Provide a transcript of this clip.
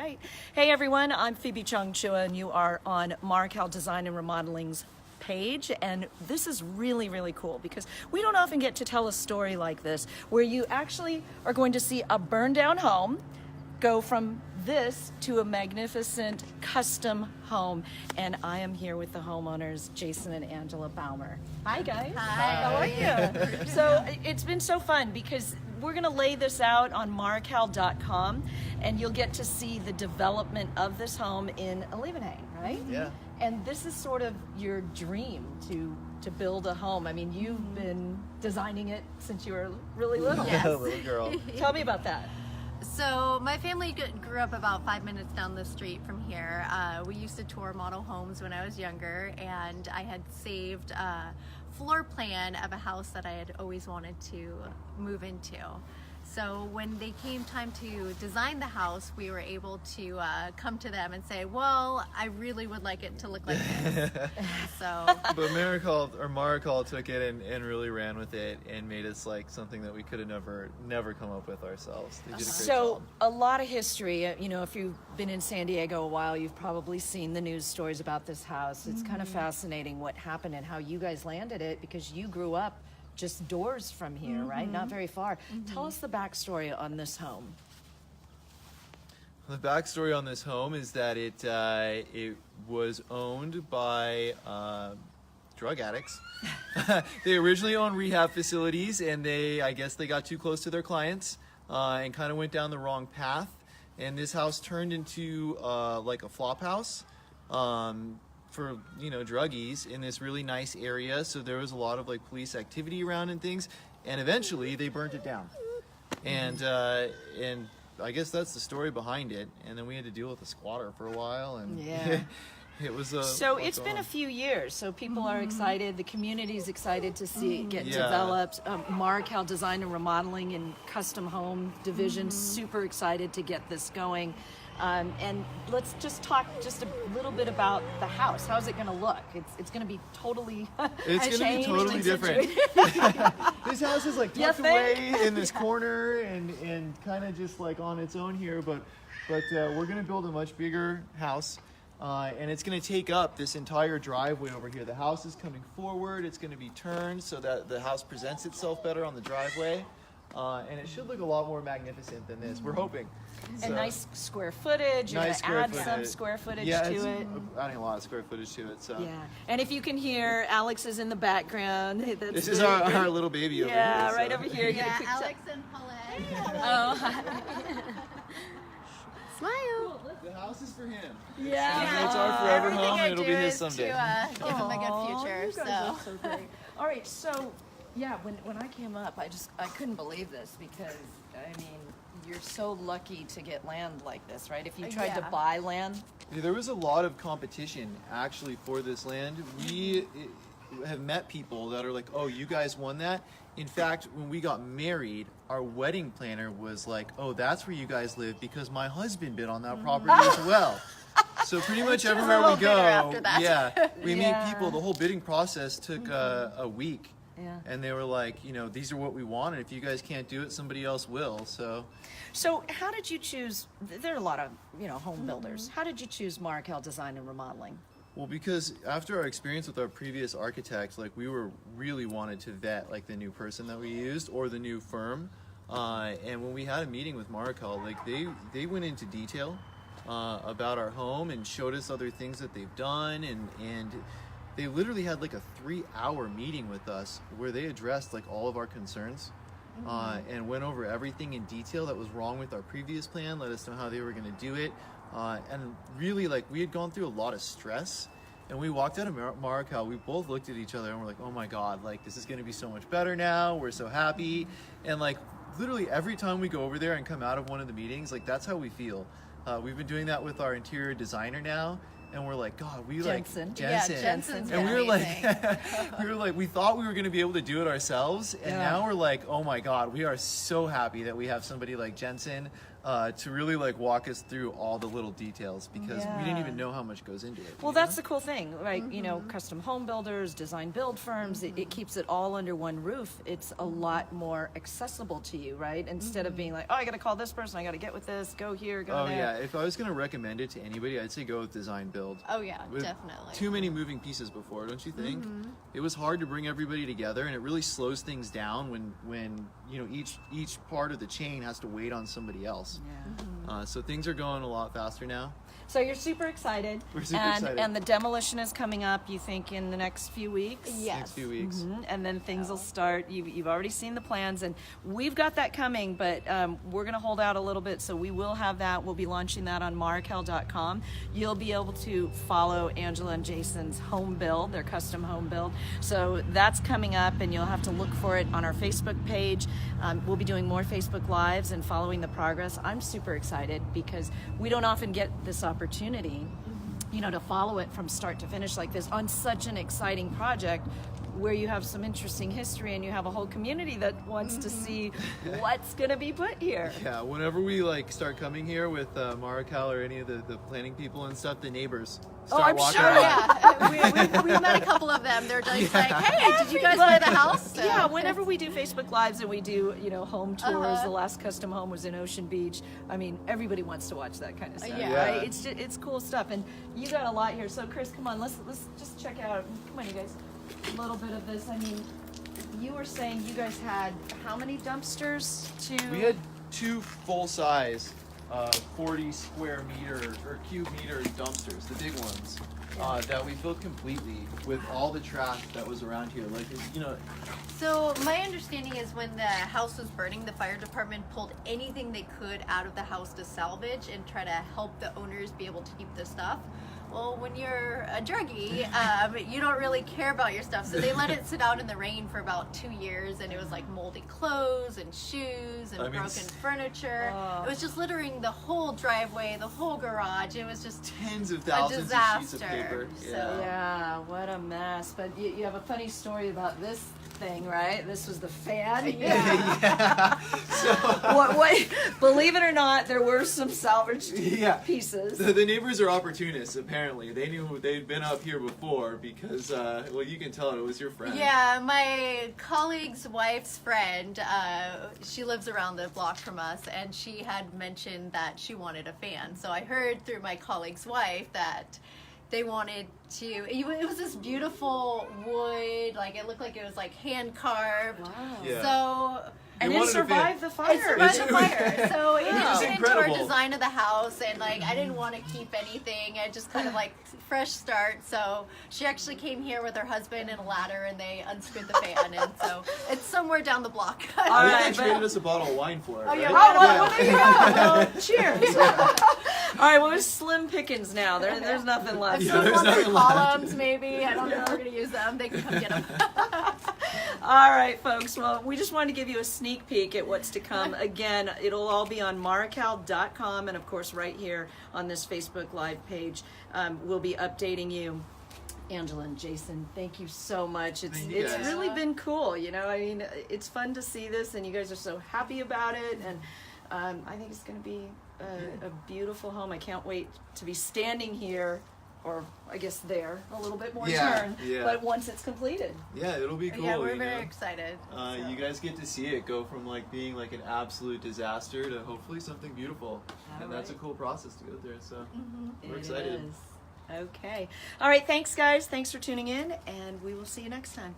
right. Hey everyone, I'm Phoebe Chung Chua and you are on Marrokal Design and Remodeling's page, and this is really, really cool because we don't often get to tell a story like this where you actually are going to see a burned down home go from this to a magnificent custom home. And I am here with the homeowners, Jason and Angela Baumer. Hi guys. Hi. How are you? So it's been so fun because we're going to lay this out on marrokal.com and you'll get to see the development of this home in Olivenhagen, right? Yeah. And this is sort of your dream to build a home. I mean, you've been designing it since you were really little. Yes. Little girl. Tell me about that. So my family grew up about 5 minutes down the street from here. We used to tour model homes when I was younger, and I had saved a floor plan of a house that I had always wanted to move into. So when they came time to design the house, we were able to come to them and say, well, I really would like it to look like this. So, But Marrokal took it and really ran with it and made us like something that we could have never come up with ourselves. They did a great So job. a lot of history, you know, if you've been in San Diego a while, you've probably seen the news stories about this house. It's kind of fascinating what happened and how you guys landed it because you grew up just doors from here, right? Not very far. Tell us the backstory on this home. The backstory on this home is that it was owned by drug addicts. They originally owned rehab facilities, and I guess they got too close to their clients and kind of went down the wrong path. And this house turned into like a flop house for, you know, druggies in this really nice area. So there was a lot of like police activity around and things. And eventually they burnt it down. And I guess that's the story behind it. And then we had to deal with a squatter for a while, and Yeah. it was So it's been a few years, so people are excited, the community's excited to see it get developed. Marrokal Design and Remodeling and Custom Home Division, super excited to get this going. And let's just talk just a little bit about the house. How's it going to look? It's going to be totally It's going to be changed totally and different. situated. This house is like You tucked think? away in this corner and kind of just like on its own here, but we're going to build a much bigger house. And it's going to take up this entire driveway over here. The house is coming forward. It's going to be turned so that the house presents itself better on the driveway. And it should look a lot more magnificent than this. We're hoping. And nice square footage. You're Nice going to square add some footage. square footage Yeah, to it's it. adding a lot of square footage to it. So Yeah, and if you can hear, Alex is in the background. That's this is really our great. little baby over Yeah, here. right so. over here. Get a yeah, quick Alex and Paulette. Oh, Smile. The house is for him. yeah. It's our forever Everything home, I and it'll do be his is someday. to give him a Aw, good future. you guys So. are so great. All right, so yeah, when I came up, I couldn't believe this because I mean you're so lucky to get land like this, right? If you tried to Yeah. buy land, Yeah, there was a lot of competition actually for this land. We have met people that are like, oh, you guys won that. In fact, when we got married, our wedding planner was like, oh, that's where you guys live because my husband bid on that property as well. So pretty much everywhere little we go, bitter after that. yeah, we Yeah. meet people. The whole bidding process took a week. Yeah. And they were like, you know, these are what we want, and if you guys can't do it, somebody else will. So how did you choose? There are a lot of home builders. How did you choose Marrokal Design and Remodeling? Well, because after our experience with our previous architect, like we were really wanted to vet like the new person that we used or the new firm. And when we had a meeting with Marrokal, like they went into detail about our home and showed us other things that they've done, and they literally had like a 3-hour meeting with us where they addressed like all of our concerns and went over everything in detail that was wrong with our previous plan, let us know how they were going to do it. And really, like, we had gone through a lot of stress, and we walked out of Marrokal, we both looked at each other and we're like, oh my God, like, this is going to be so much better now. We're so happy. And like, literally every time we go over there and come out of one of the meetings, like, that's how we feel. We've been doing that with our interior designer now, and we're like, God, we Jensen. like Jensen. Yeah, Jensen's And we were like, amazing. we thought we were going to be able to do it ourselves, and now we're like, oh my God, we are so happy that we have somebody like Jensen to really like walk us through all the little details, because we didn't even know how much goes into it. Well, that's the cool thing, right? You know, custom home builders, design build firms, it keeps it all under one roof. It's a lot more accessible to you, right? Instead of being like, oh, I got to call this person, I got to get with this, go here, go there. Yeah, if I was going to recommend it to anybody, I'd say go with design build. Oh yeah, With definitely. too many moving pieces before, don't you think? It was hard to bring everybody together, and it really slows things down when you know each part of the chain has to wait on somebody else. So things are going a lot faster now. So you're super excited. We're super excited. And the demolition is coming up, you think, in the next few weeks? Yes. Next few weeks. And then things will start. You've already seen the plans, and we've got that coming, but we're going to hold out a little bit, so we will have that. We'll be launching that on marrokal.com. You'll be able to follow Angela and Jason's home build, their custom home build. So that's coming up, and you'll have to look for it on our Facebook page. We'll be doing more Facebook Lives and following the progress. I'm super excited because we don't often get this opportunity, you know, to follow it from start to finish like this on such an exciting project where you have some interesting history and you have a whole community that wants to see what's going to be put here. Yeah, whenever we like start coming here with Marrokal or any of the planning people and stuff, the neighbors start I'm walking sure. around. Yeah, we met a couple of them. They're just like, hey, did you guys buy the house? So, Yeah, whenever we do Facebook Lives and we do, you know, home tours, the last custom home was in Ocean Beach. I mean, everybody wants to watch that kind of stuff, Yeah. right? It's cool stuff, and you got a lot here. So, Chris, come on, let's just check out. Come on, you guys, a little bit of this. I mean, you were saying you guys had how many dumpsters to? We had two full-size 40 square meter or cube meter dumpsters, the big ones, that we filled completely with all the trash that was around here. Like, you know, So my understanding is when the house was burning, the fire department pulled anything they could out of the house to salvage and try to help the owners be able to keep the stuff. Well, when you're a druggie, you don't really care about your stuff. So they let it sit out in the rain for about 2 years, and it was like moldy clothes and shoes and broken furniture. It was just littering the whole driveway, the whole garage. It was just tens of a thousands disaster. of sheets of paper. So, Yeah, what a mess. But you have a funny story about this thing, right? This was the fan. So, What? Believe it or not, there were some salvaged pieces. The neighbors are opportunists, apparently. They knew they'd been up here before because, well, you can tell it was your friend. Yeah, my colleague's wife's friend, she lives around the block from us, and she had mentioned that she wanted a fan. So I heard through my colleague's wife that they wanted to, it was this beautiful wood, like it looked like it was like hand carved. Wow. Yeah. So And They it wanted a survived the it fire. survived the fire. So it Wow. didn't into our Incredible. design of the house, and like I didn't want to keep anything. I just kind of like fresh start. So she actually came here with her husband and a ladder, and they unscrewed the fan, and so it's somewhere down the block. All I right, think they traded us a bottle of wine for it. Oh, yeah, right? well, there you go. Well, cheers. All right, well, it's slim pickings now. There's nothing left. Yeah, Some there's want their nothing left. columns, maybe. I don't know if we're gonna use them. They can come get them. All right, folks. Well, we just wanted to give you a sneak peek at what's to come. Again, it'll all be on marrokal.com, and of course, right here on this Facebook Live page. We'll be updating you. Angela and Jason, thank you so much. It's Thank you, guys. really been cool. You know, I mean, it's fun to see this, and you guys are so happy about it. And I think it's going to be a beautiful home. I can't wait to be standing here, or I guess there, a little bit more turn. Yeah. But once it's completed. Yeah, it'll be cool. Yeah, we're you very know? excited. So. You guys get to see it go from like being like an absolute disaster to hopefully something beautiful, and that's a cool process to go through. So we're excited. It is. Okay. All right. Thanks, guys. Thanks for tuning in, and we will see you next time.